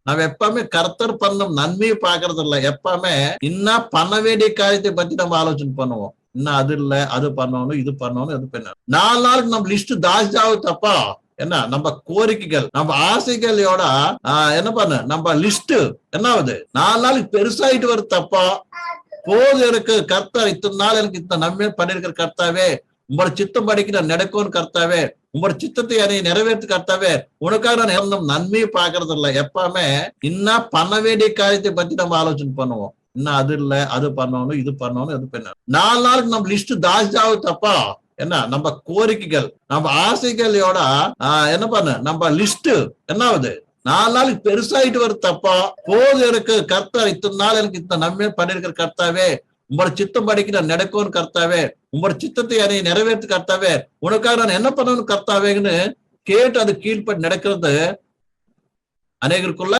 நம்ம எப்பவுமே கர்த்தர் பண்ணும் நன்மையை பாக்குறது இல்ல. எப்பவுமே இன்னும் பண்ண வேண்டிய காரியத்தை பத்தி நம்ம ஆலோசனை பண்ணுவோம். இன்னும் அது இல்ல, அது பண்ணணும், இது பண்ணணும், இது பண்ணணும். 4 நாளுக்கு நம்ம லிஸ்ட் தாஜாவும் தப்பா என்ன நம்ம கோரிக்கைகள் நம்ம ஆசைகளோட என்ன பண்ண நம்ம லிஸ்ட் என்ன ஆகுது 4 நாளுக்கு பெருசாயிட்டு வருது தப்பா. போது எனக்கு கர்த்தர் இத்தனை நாள் எனக்கு இத்தனை நன்மை பண்ணிருக்கிற கர்த்தாவே, உங்களோட சித்தம் படிக்க நான் நடக்கும்னு கர்த்தாவே, உங்களோட சித்தத்தை என்னை நிறைவேற்று கர்த்தாவே, உனக்காக நான் நன்மையை பாக்குறது இல்ல. எப்பவுமே இன்னும் பண்ண வேண்டிய காரியத்தை பத்தி நம்ம ஆலோசனை பண்ணுவோம். இன்னும் அது இல்ல, அது பண்ணணும், இது பண்ணணும், இது பண்ணணும். 4 நாளுக்கு நம்ம லிஸ்ட் தாஜாவும் தப்பா என்ன நம்ம கோரிக்கைகள் நம்ம ஆசைகளோட என்ன பண்ண நம்ம லிஸ்ட் என்ன ஆகுது 4 நாளுக்கு பெருசாயிட்டு வருது தப்பா. போது எனக்கு கர்த்தர் இத்தனை நாள் எனக்கு இத்தனை நன்மை பண்ணிருக்கிற கர்த்தாவே, உங்களோட சித்தம் படிக்க நான் நடக்கும்னு கர்த்தாவே, உங்களோட சித்தத்தை என்னை நிறைவேற்று கர்த்தாவே, உனக்காக நான் என்ன பண்ணணும் கர்த்தாவேன்னு கேட்டு அது கீழ்பட்டு நடக்கிறது அநேகருக்குள்ள